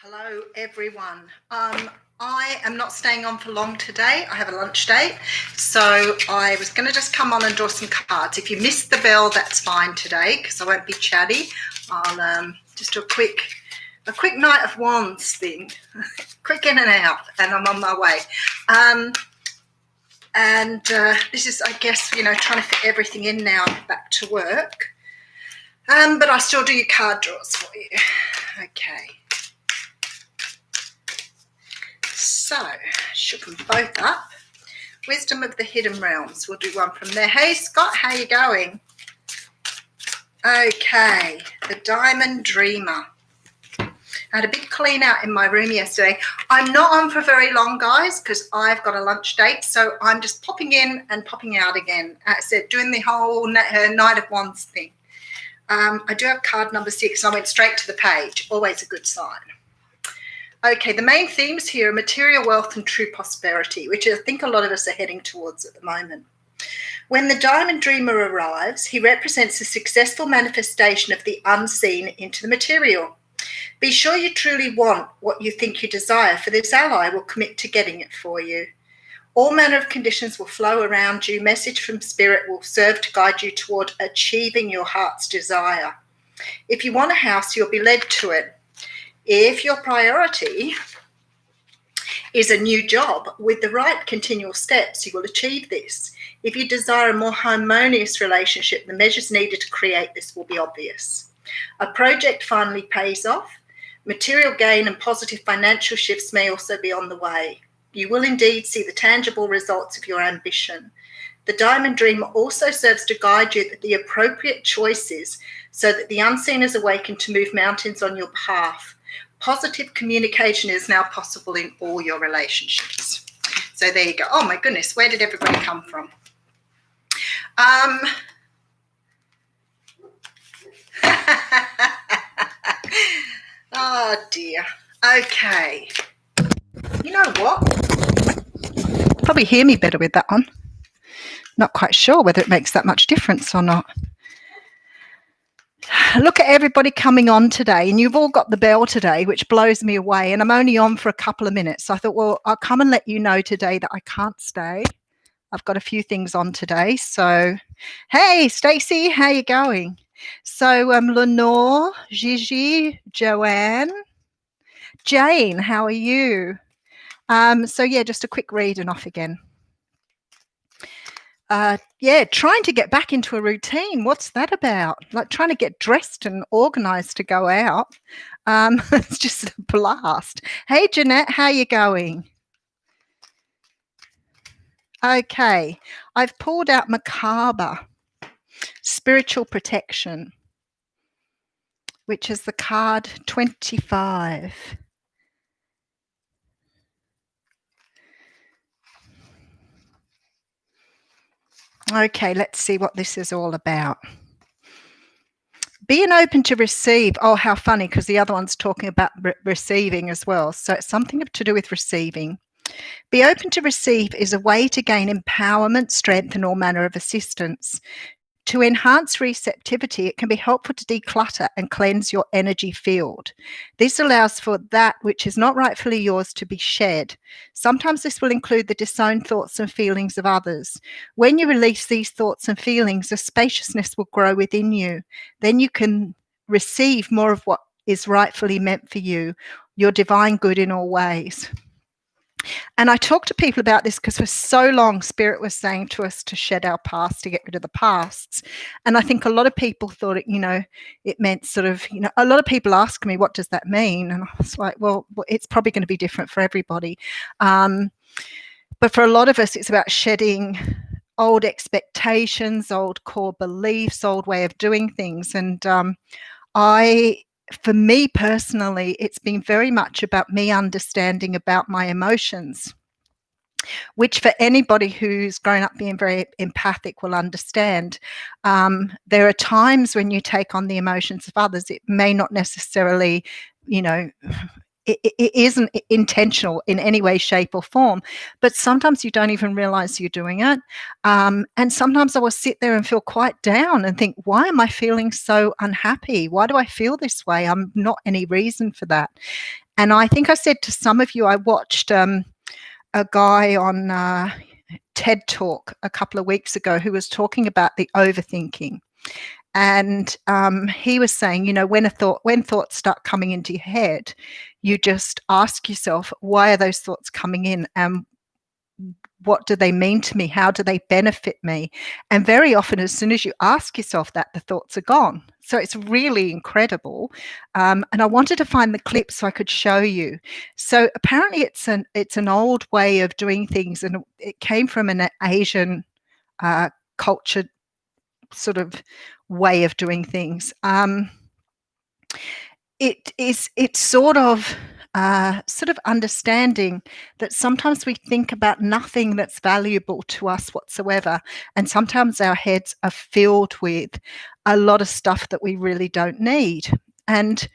Hello, everyone. I am not staying on for long today. I have a lunch date, so I was going to just come on and draw some cards. If you missed the bell, that's fine today because I won't be chatty. I'll just do a quick Knight of Wands thing, quick in and out, and I'm on my way. This is, I guess, trying to fit everything in now back to work. But I still do your card draws for you. Okay. So, shook them both up. Wisdom of the Hidden Realms. We'll do one from there. Hey, Scott, how you going? Okay, the Diamond Dreamer. I had a big clean out in my room yesterday. I'm not on for very long, guys, because I've got a lunch date, so I'm just popping in and popping out again. As I said, doing the whole Knight of Wands thing. I do have card number 6, and I went straight to the page. Always a good sign. Okay, the main themes here are material wealth and true prosperity, which I think a lot of us are heading towards at the moment. When the Diamond Dreamer arrives, he represents a successful manifestation of the unseen into the material. Be sure you truly want what you think you desire, for this ally will commit to getting it for you. All manner of conditions will flow around you. Message from Spirit will serve to guide you toward achieving your heart's desire. If you want a house, you'll be led to it. If your priority is a new job, with the right continual steps, you will achieve this. If you desire a more harmonious relationship, the measures needed to create this will be obvious. A project finally pays off. Material gain and positive financial shifts may also be on the way. You will indeed see the tangible results of your ambition. The Diamond Dreamer also serves to guide you to the appropriate choices so that the unseen is awakened to move mountains on your path. Positive communication is now possible in all your relationships. So there you go. Oh my goodness, where did everybody come from? Oh dear. Okay. You know what? Probably hear me better with that one. Not quite sure whether it makes that much difference or not. Look at everybody coming on today, and you've all got the bell today, which blows me away, and I'm only on for a couple of minutes. So I thought, well, I'll come and let you know today that I can't stay. I've got a few things on today. So, hey, Stacey, how you going? So, Lenore, Gigi, Joanne, Jane, how are you? So, yeah, just a quick read and off again. Trying to get back into a routine. What's that about? Like trying to get dressed and organized to go out. It's just a blast. Hey, Jeanette, how you going? Okay, I've pulled out Macabre, Spiritual Protection, which is the card 25. Okay, let's see what this is all about. Being open to receive. Oh, how funny, because the other one's talking about receiving as well. So it's something to do with receiving. Be open to receive is a way to gain empowerment, strength, and all manner of assistance. To enhance receptivity, it can be helpful to declutter and cleanse your energy field. This allows for that which is not rightfully yours to be shed. Sometimes this will include the disowned thoughts and feelings of others. When you release these thoughts and feelings, a spaciousness will grow within you. Then you can receive more of what is rightfully meant for you, your divine good in all ways. And I talk to people about this because for so long, Spirit was saying to us to shed our past, to get rid of the pasts. And I think a lot of people thought it meant sort of, a lot of people ask me, what does that mean? And I was like, well, it's probably going to be different for everybody. But for a lot of us, it's about shedding old expectations, old core beliefs, old way of doing things. And for me personally, it's been very much about me understanding about my emotions, which for anybody who's grown up being very empathic will understand. There are times when you take on the emotions of others, it may not necessarily, it isn't intentional in any way, shape or form, but sometimes you don't even realize you're doing it. And sometimes I will sit there and feel quite down and think, why am I feeling so unhappy? Why do I feel this way? I'm not any reason for that. And I think I said to some of you, I watched a guy on TED Talk a couple of weeks ago who was talking about the overthinking. And he was saying, when thoughts start coming into your head, you just ask yourself, why are those thoughts coming in? And what do they mean to me? How do they benefit me? And very often, as soon as you ask yourself that, the thoughts are gone. So it's really incredible. And I wanted to find the clip so I could show you. So apparently it's an old way of doing things, and it came from an Asian culture sort of way of doing things. It's sort of understanding that sometimes we think about nothing that's valuable to us whatsoever, and sometimes our heads are filled with a lot of stuff that we really don't need. And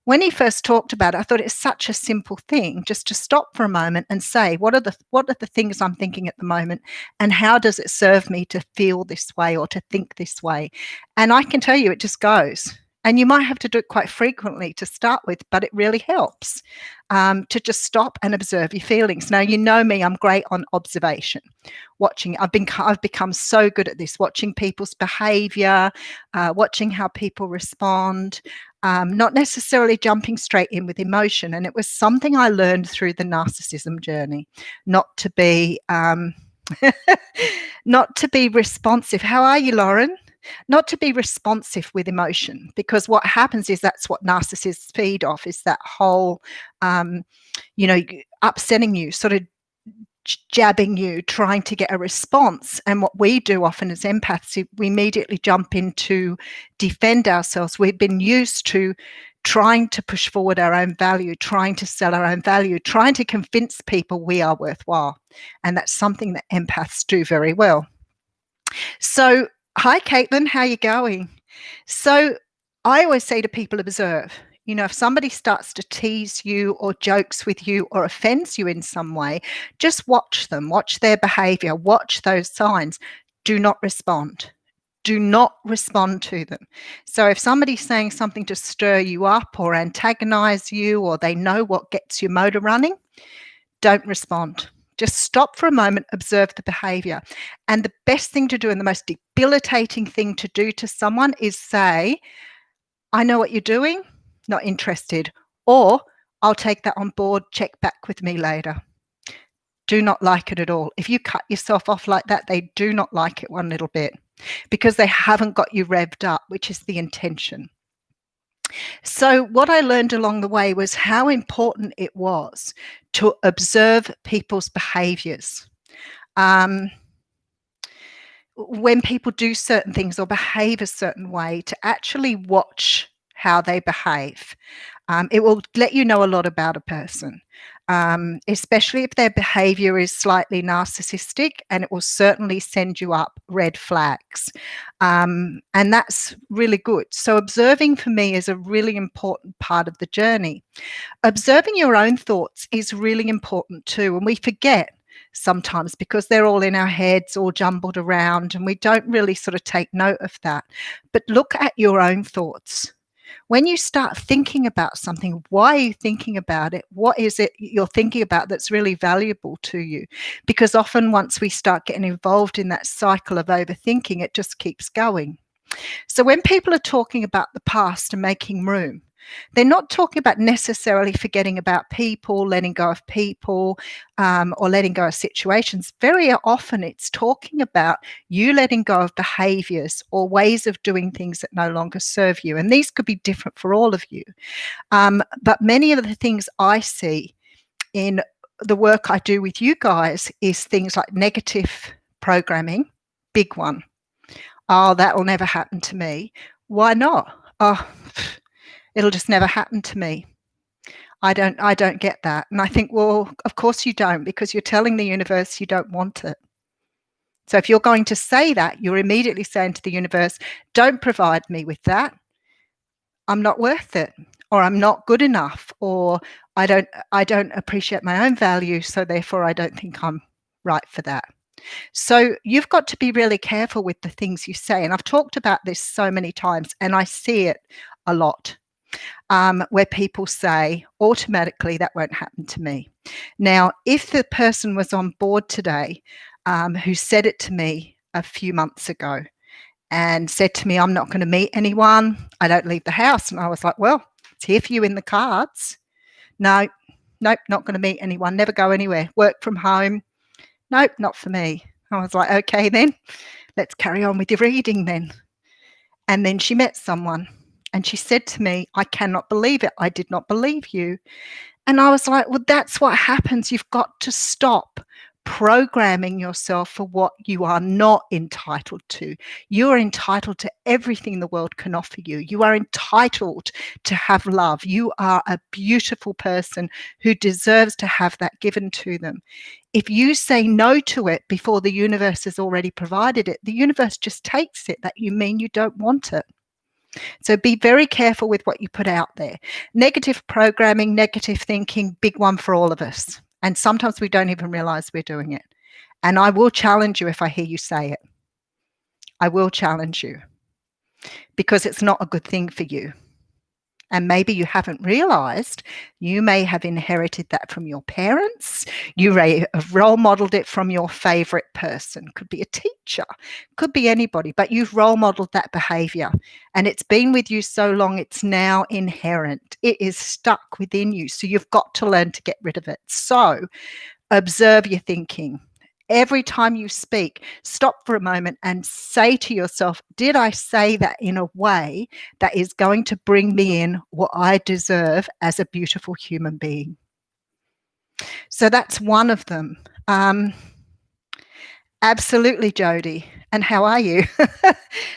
when he first talked about it, I thought it's such a simple thing, just to stop for a moment and say, what are the things I'm thinking at the moment, and how does it serve me to feel this way or to think this way? And I can tell you, it just goes. And you might have to do it quite frequently to start with, but it really helps to just stop and observe your feelings. Now, you know me, I'm great on observation, watching. I've become so good at this, watching people's behavior, watching how people respond, not necessarily jumping straight in with emotion. And it was something I learned through the narcissism journey, not to be not to be responsive. How are you, Lauren? Not to be responsive with emotion, because what happens is that's what narcissists feed off, is that whole, upsetting you, sort of jabbing you, trying to get a response. And what we do often as empaths, we immediately jump in to defend ourselves. We've been used to trying to push forward our own value, trying to sell our own value, trying to convince people we are worthwhile. And that's something that empaths do very well. So, hi, Caitlin, how are you going? So I always say to people, observe. If somebody starts to tease you or jokes with you or offends you in some way, just watch them, watch their behavior, watch those signs. Do not respond. Do not respond to them. So if somebody's saying something to stir you up or antagonize you, or they know what gets your motor running, don't respond. Just stop for a moment, observe the behavior. And the best thing to do, and the most debilitating thing to do to someone, is say, I know what you're doing, not interested. Or, I'll take that on board, check back with me later. Do not like it at all. If you cut yourself off like that, they do not like it one little bit, because they haven't got you revved up, which is the intention. So what I learned along the way was how important it was to observe people's behaviors. When people do certain things or behave a certain way, to actually watch how they behave. It will let you know a lot about a person, especially if their behavior is slightly narcissistic, and it will certainly send you up red flags. And that's really good. So observing for me is a really important part of the journey. Observing your own thoughts is really important too, and we forget sometimes because they're all in our heads, all jumbled around, and we don't really sort of take note of that. But look at your own thoughts. When you start thinking about something, why are you thinking about it? What is it you're thinking about that's really valuable to you? Because often once we start getting involved in that cycle of overthinking, it just keeps going. So when people are talking about the past and making room, they're not talking about necessarily forgetting about people, letting go of people, or letting go of situations. Very often it's talking about you letting go of behaviors or ways of doing things that no longer serve you. And these could be different for all of you. But many of the things I see in the work I do with you guys is things like negative programming, big one. Oh, that will never happen to me. Why not? Oh, it'll just never happen to me. I don't get that. And I think, well, of course you don't, because you're telling the universe you don't want it. So if you're going to say that, you're immediately saying to the universe, don't provide me with that. I'm not worth it, or I'm not good enough, or I don't appreciate my own value, so therefore I don't think I'm right for that. So you've got to be really careful with the things you say. And I've talked about this so many times, and I see it a lot. where people say automatically that won't happen to me. Now, if the person was on board today who said it to me a few months ago and said to me, I'm not going to meet anyone, I don't leave the house. And I was like, well, it's here for you in the cards. No, nope, not going to meet anyone, never go anywhere, work from home. Nope, not for me. I was like, okay, then let's carry on with your reading then. And then she met someone and she said to me, I cannot believe it. I did not believe you. And I was like, well, that's what happens. You've got to stop programming yourself for what you are not entitled to. You are entitled to everything the world can offer you. You are entitled to have love. You are a beautiful person who deserves to have that given to them. If you say no to it before the universe has already provided it, the universe just takes it. That you mean you don't want it. So be very careful with what you put out there. Negative programming, negative thinking, big one for all of us. And sometimes we don't even realize we're doing it. And I will challenge you if I hear you say it. I will challenge you because it's not a good thing for you. And maybe you haven't realized you may have inherited that from your parents. You may have role modeled it from your favorite person. Could be a teacher, could be anybody, but you've role modeled that behavior and it's been with you so long, it's now inherent. It is stuck within you. So you've got to learn to get rid of it. So observe your thinking. Every time you speak, stop for a moment and say to yourself, did I say that in a way that is going to bring me in what I deserve as a beautiful human being? So that's one of them. Absolutely, Jody. And how are you?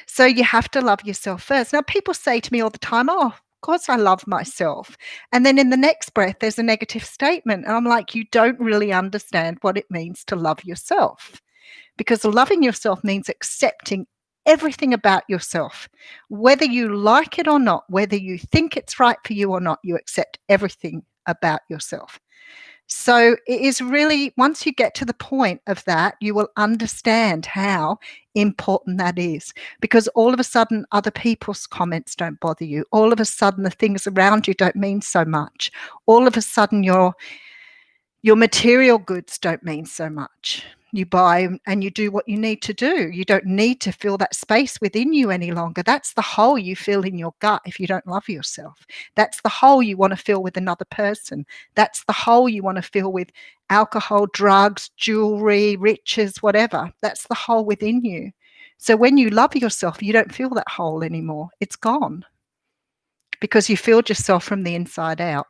So you have to love yourself first. Now, people say to me all the time, oh, of course I love myself. And then in the next breath, there's a negative statement. And I'm like, you don't really understand what it means to love yourself. Because loving yourself means accepting everything about yourself. Whether you like it or not, whether you think it's right for you or not, you accept everything about yourself. So it is really, once you get to the point of that, you will understand how important that is, because all of a sudden other people's comments don't bother you. All of a sudden the things around you don't mean so much. All of a sudden your material goods don't mean so much. You buy and you do what you need to do. You don't need to fill that space within you any longer. That's the hole you feel in your gut if you don't love yourself. That's the hole you want to fill with another person. That's the hole you want to fill with alcohol, drugs, jewelry, riches, whatever. That's the hole within you. So when you love yourself, you don't feel that hole anymore. It's gone because you filled yourself from the inside out.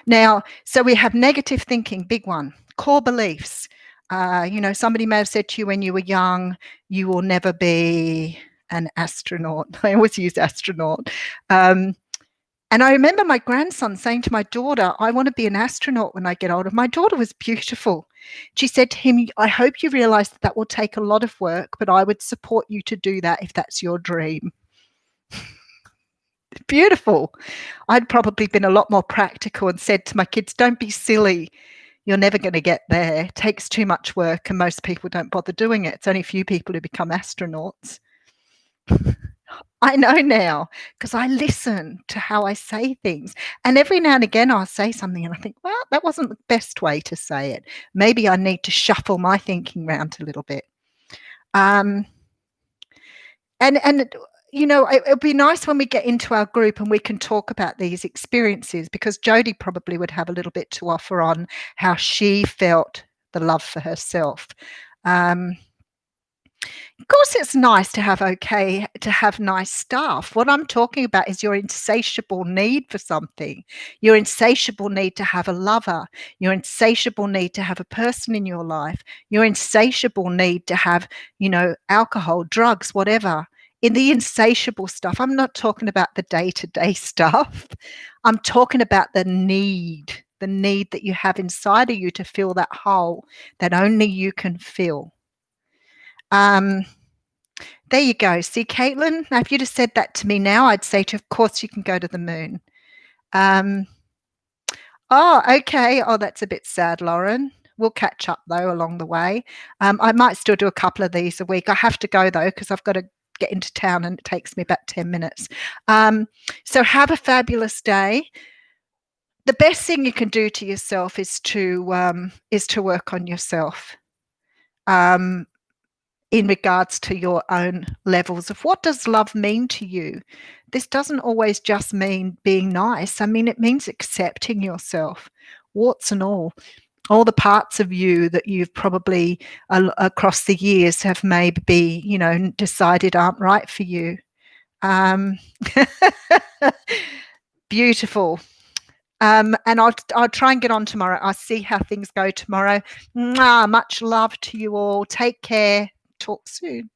Now, so we have negative thinking, big one, core beliefs. Somebody may have said to you when you were young, you will never be an astronaut. I always use astronaut. And I remember my grandson saying to my daughter, I want to be an astronaut when I get older. My daughter was beautiful. She said to him, I hope you realize that will take a lot of work, but I would support you to do that if that's your dream. Beautiful. I'd probably been a lot more practical and said to my kids, don't be silly. You're never going to get there. It takes too much work and most people don't bother doing it. It's only a few people who become astronauts. I know now because I listen to how I say things. And every now and again I'll say something and I think, well, that wasn't the best way to say it. Maybe I need to shuffle my thinking around a little bit. It'll be nice when we get into our group and we can talk about these experiences, because Jody probably would have a little bit to offer on how she felt the love for herself. Of course, it's nice to have nice stuff. What I'm talking about is your insatiable need for something, your insatiable need to have a lover, your insatiable need to have a person in your life, your insatiable need to have, alcohol, drugs, whatever. In the insatiable stuff, I'm not talking about the day-to-day stuff. I'm talking about the need that you have inside of you to fill that hole that only you can fill. There you go. See, Caitlin, now if you'd have said that to me now, I'd say to you, of course you can go to the moon. Oh, okay. Oh, that's a bit sad, Lauren. We'll catch up though along the way. I might still do a couple of these a week. I have to go though because I've got to get into town, and it takes me about 10 minutes. So have a fabulous day. The best thing you can do to yourself is to work on yourself. In regards to your own levels of what does love mean to you. This doesn't always just mean being nice. I mean, it means accepting yourself, warts and all the parts of you that you've probably across the years have maybe, decided aren't right for you. Beautiful. And I'll try and get on tomorrow. I'll see how things go tomorrow. Much love to you all. Take care. Talk soon.